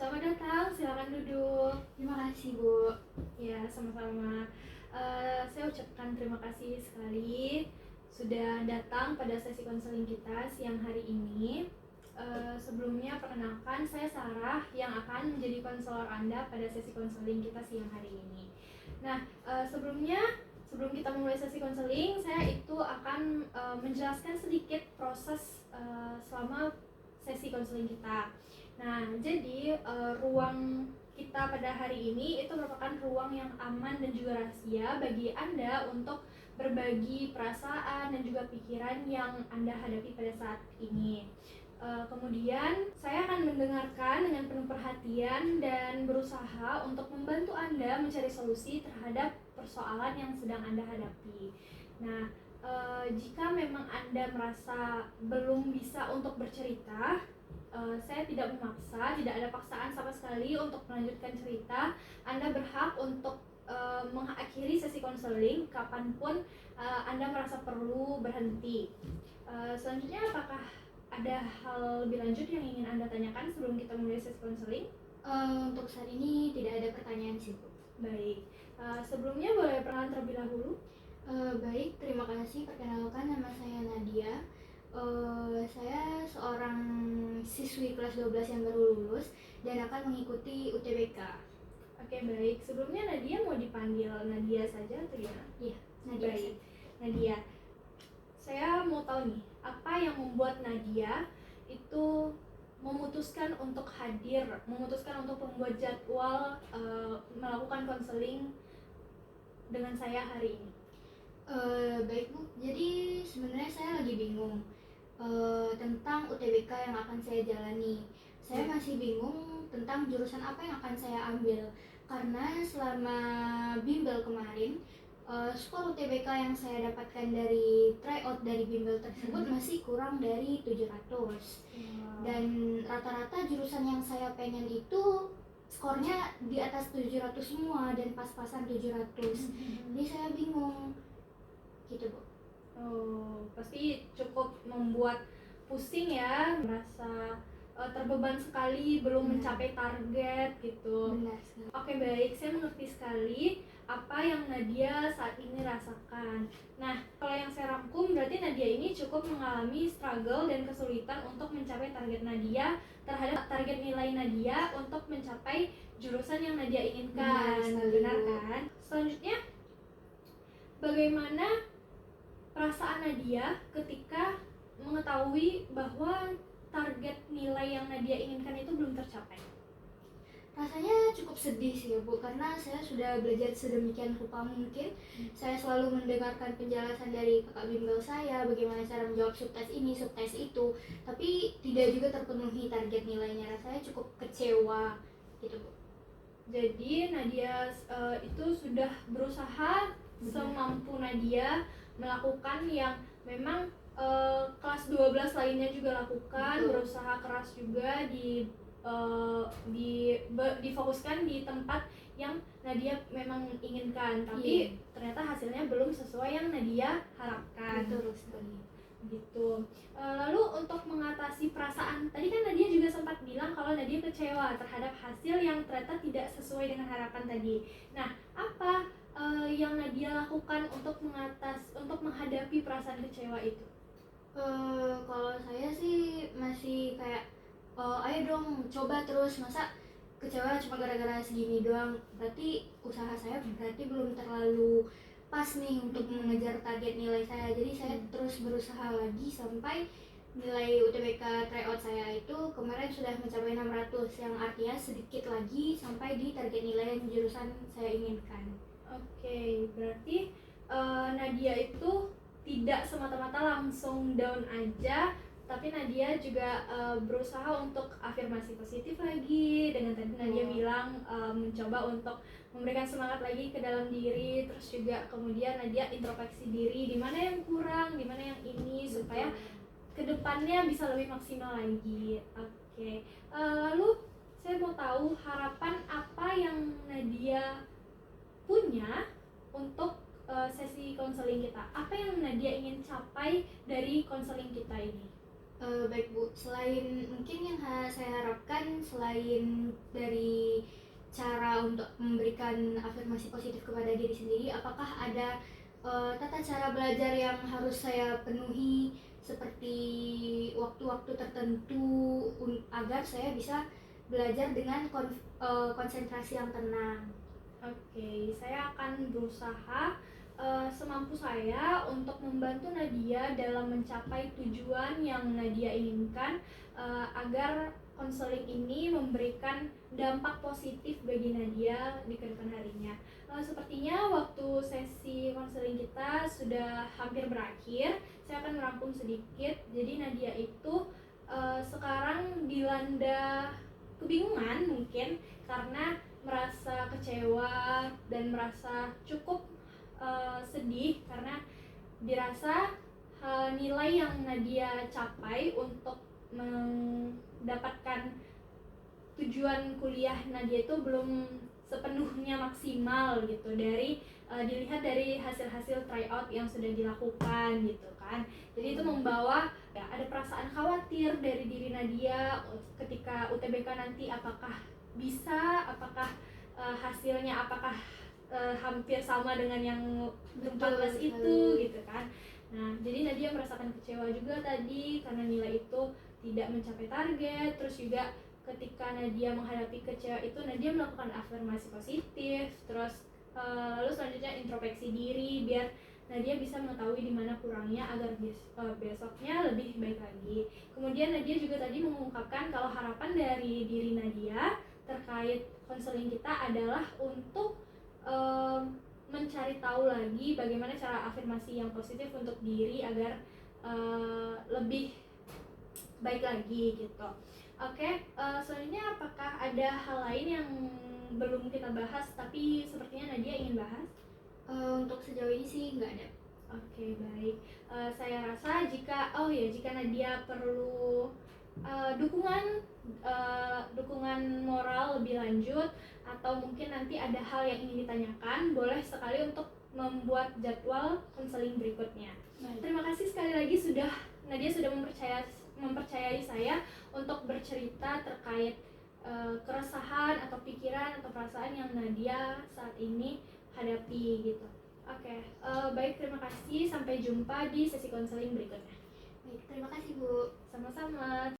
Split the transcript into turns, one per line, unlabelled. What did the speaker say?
Selamat datang, silakan duduk.
Terima kasih, Bu.
Ya, sama-sama. Saya ucapkan terima kasih sekali sudah datang pada sesi konseling kita siang hari ini. Sebelumnya perkenalkan, saya Sarah yang akan menjadi konselor Anda pada sesi konseling kita siang hari ini. Nah, sebelum kita mulai sesi konseling, saya itu akan menjelaskan sedikit proses selama sesi konseling kita. Nah, jadi ruang kita pada hari ini itu merupakan ruang yang aman dan juga rahasia bagi Anda untuk berbagi perasaan dan juga pikiran yang Anda hadapi pada saat ini. Kemudian saya akan mendengarkan dengan penuh perhatian dan berusaha untuk membantu Anda mencari solusi terhadap persoalan yang sedang Anda hadapi. Nah, jika memang Anda merasa belum bisa untuk bercerita, saya tidak memaksa, tidak ada paksaan sama sekali untuk melanjutkan cerita. Anda berhak untuk mengakhiri sesi konseling kapanpun Anda merasa perlu berhenti. Selanjutnya, apakah ada hal lebih lanjut yang ingin Anda tanyakan sebelum kita mulai sesi konseling?
Untuk saat ini tidak ada pertanyaan sih, Bu.
Baik, sebelumnya boleh perkenalan terlebih dahulu?
Baik, terima kasih. Perkenalkan, nama saya Nadia. Saya seorang siswi kelas 12 yang baru lulus dan akan mengikuti UTBK.
Oke, baik. Sebelumnya Nadia mau dipanggil Nadia saja atau gimana?
Iya, Nadia.
Baik, Nadia. Saya mau tahu nih, apa yang membuat Nadia itu memutuskan untuk hadir, memutuskan untuk membuat jadwal melakukan konseling dengan saya hari ini?
Baik, Bu. Jadi sebenarnya saya lagi bingung tentang UTBK yang akan saya jalani. Saya masih bingung tentang jurusan apa yang akan saya ambil karena selama bimbel kemarin skor UTBK yang saya dapatkan dari tryout dari bimbel tersebut masih kurang dari 700. Dan rata-rata jurusan yang saya pengen itu skornya di atas 700 semua dan pas-pasan 700. Jadi saya bingung gitu, Bu.
Oh, pasti cukup membuat pusing ya, merasa terbeban sekali belum mencapai target gitu.
Benar sekali.
Oke, baik, saya mengerti sekali apa yang Nadia saat ini rasakan. Nah, kalau yang saya rangkum berarti Nadia ini cukup mengalami struggle dan kesulitan untuk mencapai target Nadia terhadap target nilai Nadia untuk mencapai jurusan yang Nadia inginkan. Benar kan? Selanjutnya, bagaimana perasaan Nadia ketika mengetahui bahwa target nilai yang Nadia inginkan itu belum tercapai?
Rasanya cukup sedih sih, Bu, karena saya sudah belajar sedemikian rupa mungkin. Saya selalu mendengarkan penjelasan dari kakak bimbel saya bagaimana cara menjawab subtes ini, subtes itu, tapi tidak juga terpenuhi target nilainya. Rasanya cukup kecewa gitu, Bu.
Jadi Nadia itu sudah berusaha semampu Nadia melakukan yang memang kelas 12 lainnya juga lakukan. Betul. Berusaha keras juga difokuskan di tempat yang Nadia memang inginkan, tapi ternyata hasilnya belum sesuai yang Nadia harapkan.
Betul sekali.
Gitu. Lalu untuk mengatasi perasaan, tadi kan Nadia juga sempat bilang kalau Nadia kecewa terhadap hasil yang ternyata tidak sesuai dengan harapan tadi. Nah, apa yang Nadia lakukan untuk menghadapi perasaan kecewa itu?
Kalau saya sih masih kayak ayo dong coba terus, masa kecewa cuma gara-gara segini doang, berarti usaha saya berarti belum terlalu pas nih untuk mengejar target nilai saya. Jadi saya terus berusaha lagi sampai nilai UTBK tryout saya itu kemarin sudah mencapai 600, yang artinya sedikit lagi sampai di target nilai yang jurusan saya inginkan. Oke,
berarti Nadia itu tidak semata-mata langsung down aja, tapi Nadia juga berusaha untuk afirmasi positif lagi. Dengan tadi Nadia bilang mencoba untuk memberikan semangat lagi ke dalam diri, terus juga kemudian Nadia introspeksi diri, di mana yang kurang, di mana yang ini, supaya kedepannya bisa lebih maksimal lagi. Oke. Lalu saya mau tahu harapan apa yang Nadia punya untuk sesi konseling kita. Apa yang Nadia ingin capai dari konseling kita ini?
Baik, Bu, selain mungkin yang saya harapkan selain dari cara untuk memberikan afirmasi positif kepada diri sendiri, apakah ada tata cara belajar yang harus saya penuhi seperti waktu-waktu tertentu agar saya bisa belajar dengan konsentrasi yang tenang?
Oke, saya akan berusaha semampu saya untuk membantu Nadia dalam mencapai tujuan yang Nadia inginkan, agar konseling ini memberikan dampak positif bagi Nadia di kedepan harinya. Sepertinya waktu sesi konseling kita sudah hampir berakhir. Saya akan merangkum sedikit. Jadi Nadia itu sekarang dilanda kebingungan mungkin karena merasa kecewa dan merasa cukup sedih karena dirasa nilai yang Nadia capai untuk mendapatkan tujuan kuliah Nadia itu belum sepenuhnya maksimal gitu, dari dilihat dari hasil-hasil tryout yang sudah dilakukan gitu kan. Jadi itu membawa ya, ada perasaan khawatir dari diri Nadia ketika UTBK nanti, apakah bisa, apakah hasilnya apakah hampir sama dengan yang 14 itu gitu kan. Nah, jadi Nadia merasakan kecewa juga tadi karena nilai itu tidak mencapai target. Terus juga ketika Nadia menghadapi kecewa itu, Nadia melakukan afirmasi positif, terus lalu selanjutnya introspeksi diri biar Nadia bisa mengetahui di mana kurangnya agar besoknya lebih baik lagi. Kemudian Nadia juga tadi mengungkapkan kalau harapan dari diri Nadia terkait konseling kita adalah untuk mencari tahu lagi bagaimana cara afirmasi yang positif untuk diri agar lebih baik lagi gitu. Oke, selanjutnya apakah ada hal lain yang belum kita bahas tapi sepertinya Nadia ingin bahas?
Untuk sejauh ini sih nggak ada.
Oke, baik. Saya rasa jika Nadia perlu dukungan moral lebih lanjut, atau mungkin nanti ada hal yang ingin ditanyakan, boleh sekali untuk membuat jadwal konseling berikutnya. Terima kasih sekali lagi Nadia sudah mempercayai saya untuk bercerita terkait keresahan atau pikiran atau perasaan yang Nadia saat ini hadapi gitu. Oke, baik, terima kasih. Sampai jumpa di sesi konseling berikutnya.
Baik, terima kasih Bu.
Sama-sama.